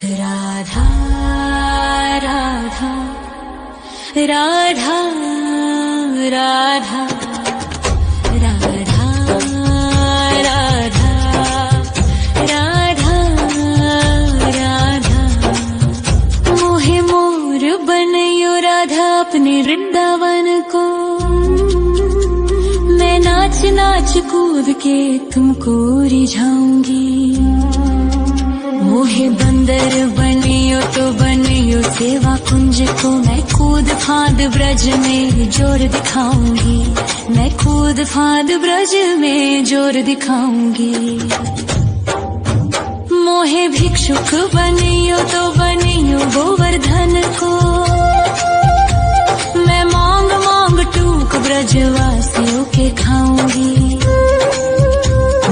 राधा राधा राधा राधा राधा राधा राधा राधा मोहे मोर बनयो राधा अपने वृंदावन को। मैं नाच नाच कूद के तुमको रिझाऊंगी। मोहे बंदर बनियो तो बनियो सेवा कुंज को। मैं कूद फांद ब्रज में जोर दिखाऊंगी। मैं कूद फांद ब्रज में जोर दिखाऊंगी। मोहे भिक्षुक बनियो तो बनियो गोवर्धन को। मैं मांग मांग टूक ब्रजवासियों के खाऊंगी।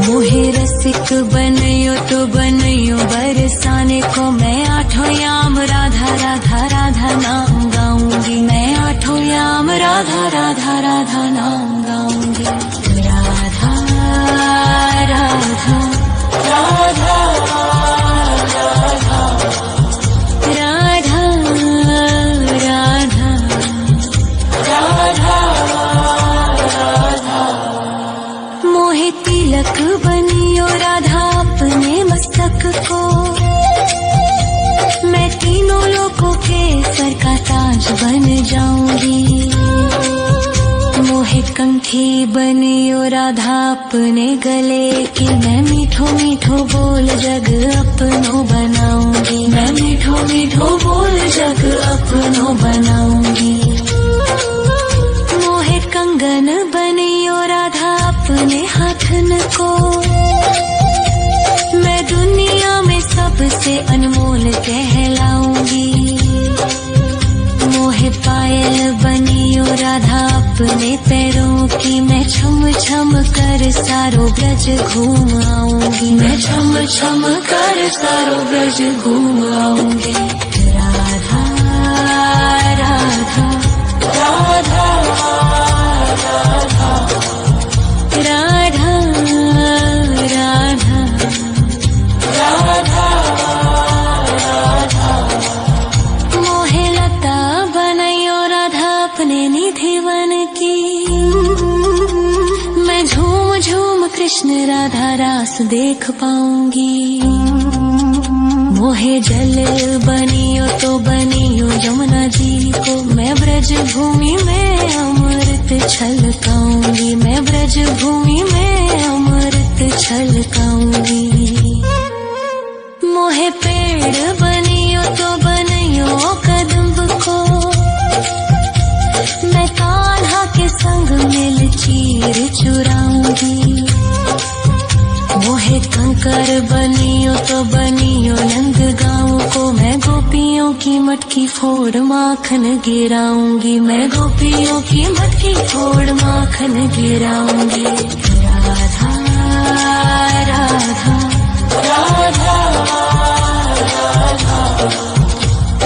मोहे रसिक बनयो तो बनयो बरसाने को। मैं आठों याम राधा राधा राधा नाम गाऊंगी। मैं आठों याम राधा राधा राधा नाम गाऊंगी। राधा राधा राधा राधा राधा राधा राधा मोहे तिलक बनियो राधा अपने मस्तक को। मैं तीनों लोगों के सर का ताज बन जाऊंगी। मोहे कंठी बनियो राधा अपने गले की। मैं मीठो मीठो बोल जग अपनो बनाऊंगी। मैं मीठो मीठो बोल जग अपनो बनाऊंगी। मोहे कंगन बनियो राधा अपने हाथन को। मैं दुनिया में सबसे अनमोल कहलाऊंगी। मोहे पायल बनियो राधा अपने पैरों की। मैं छम छम कर सारो ब्रज घूम आऊंगी। मैं छम छम कर सारो ब्रज घूम आऊंगी। राधा राधा राधा राधा राधा राधा राधा राधा मोहे लता बनयो राधा अपने निधि वन की। मैं झूम झूम कृष्ण राधा रास देख पाऊंगी। मोहे जल बनियो तो बनियो यमुना जी को। मैं ब्रज भूमि में अमृत छलकाऊंगी। मैं ब्रज भूमि में अमृत छलकाऊंगी। मोहे पेड़ बनियो तो बनियो कदम्ब को। मैं कान्हा के संग मिल चीर चुराऊंगी। मोहे कंकर बनियो तो बनियो नंद गाँव को। मैं गोपियों की मटकी फोड़ माखन गिराऊंगी। मैं गोपियों की मटकी फोड़ माखन गिराऊंगी। राधा राधा राधा राधा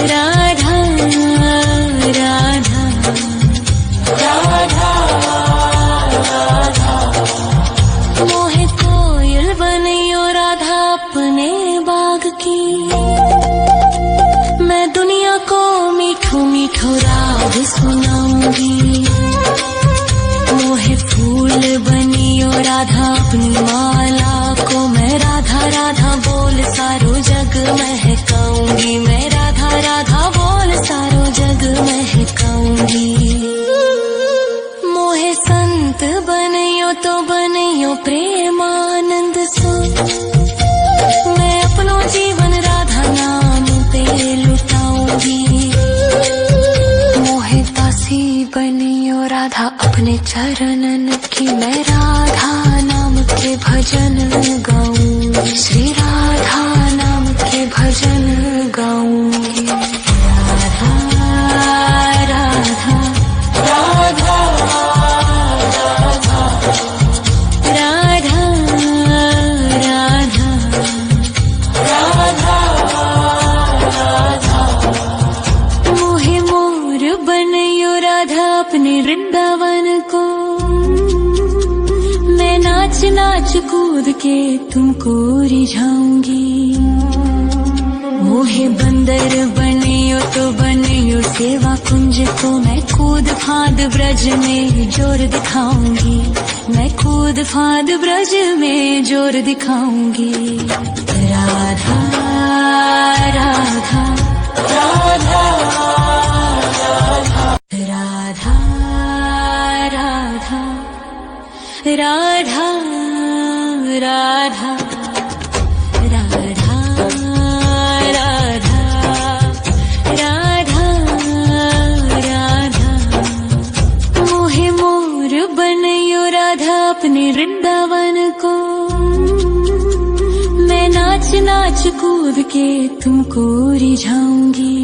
राधा राधा राधा मोहे कोयल बनियो राधा अपने बाग की। मैं दुनिया को मीठो मीठो राग सुनाऊंगी। मोहे फूल बनियो राधा अपनी माला को। मैं राधा राधा बोल सारो जग महकाऊंगी। मैं राधा राधा बोल सारो जग महकाऊंगी। मोहे संत बनियो तो बनियो प्रेमानंद सो। मैं अपनो जीवन राधा नाम पे लुटाऊंगी। मोहे दासी बनियो राधा अपने चरणन की। मैं राधा नाम के भजन गाऊंगी। श्री राधा नाम के भजन गाऊंगी। राधा राधा राधा राधा राधा राधा राधा राधा मोहे मोर बनयो राधा अपने वृंदावन को। मैं नाच नाच कूद के तुमको रिझाऊंगी। मोहे बंदर बनियो तो बनियो सेवा कुंज को मैं कूद फाद ब्रज में जोर दिखाऊंगी, मैं कूद फाद ब्रज में जोर दिखाऊंगी। राधा राधा राधा राधा राधा राधा राधा अपने वृंदावन को मैं नाच नाच कूद के तुमको रिझाऊंगी।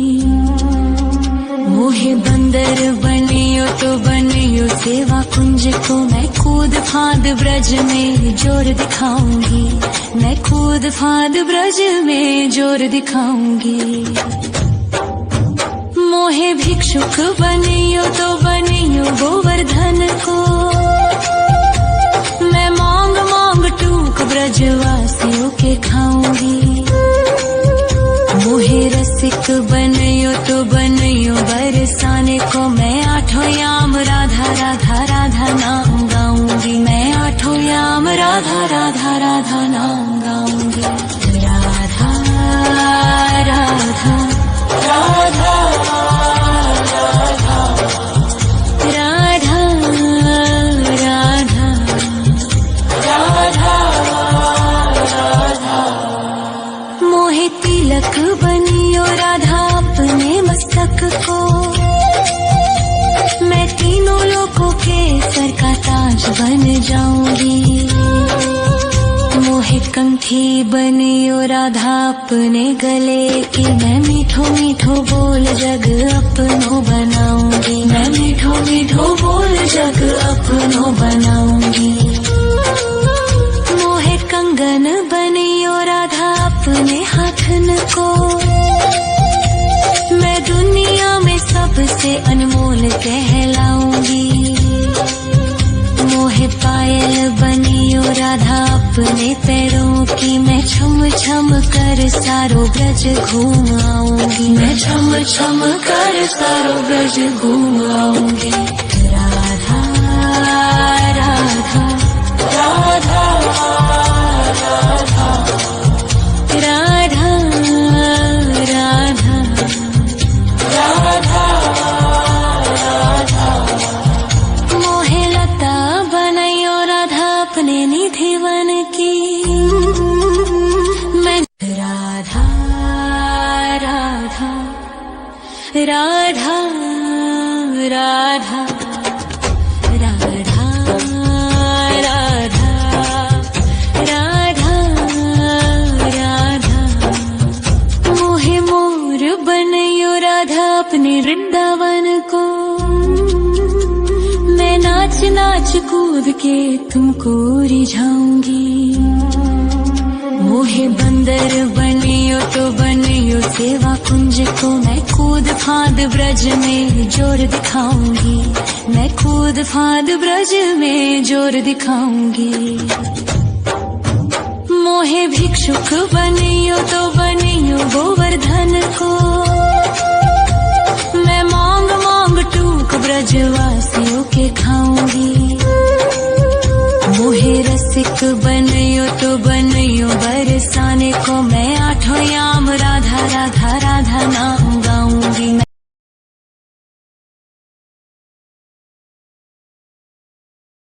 मोहे बंदर बनियो तो बनियो सेवा कुंज को मैं कूद फाद ब्रज में जोर दिखाऊंगी, मैं कूद फाद ब्रज में जोर दिखाऊंगी। मोहे भिक्षुक बनियो तो बनियो गोवर्धन को मैं मांग मांग टूक ब्रजवासियों के खाऊंगी। मोहे रसिक बनियो तो बनियो बरसाने को मैं आठों याम राधा राधा राधा नाम गाऊंगी, मैं आठों याम राधा राधा राधा नाम गाऊंगी। राधा राधा राधा तिलक बनियो राधा अपने मस्तक को मैं तीनों लोगों के सर का ताज बन जाऊंगी। मोहे कंठी बनियो राधा अपने गले की मैं मीठो मीठो बोल जग अपनो बनाऊंगी, मैं मीठो मीठो बोल जग अपनो बनाऊंगी। मोहे कंगन बनियो राधा अपने हाथन को मैं दुनिया में सबसे अनमोल कहलाऊंगी। मोहे पायल बनियो राधा अपने पैरों की मैं छम छम कर सारो ब्रज घूम आऊंगी, मैं छम छम कर सारो ब्रज घूम आऊंगी। राधा राधा राधा राधा राधा राधा राधा राधा। मोहे लता बनायो राधा अपने निधिवन की मैं राधा राधा राधा राधा अपने वृंदावन को मैं नाच नाच कूद के तुमको रिझाऊंगी। मोहे बंदर बनियो तो बनियो सेवा कुंज को मैं कूद फाद ब्रज में जोर दिखाऊंगी, मैं कूद फाद ब्रज में जोर दिखाऊंगी। मोहे भिक्षुक बनियो तो बनियो गोवर्धन को मैं मांग मांग टूक ब्रजवासियों के खाऊंगी। मोहे रसिक बनियो तो बनियो बरसाने को मैं आठों याम राधा राधा राधा नाम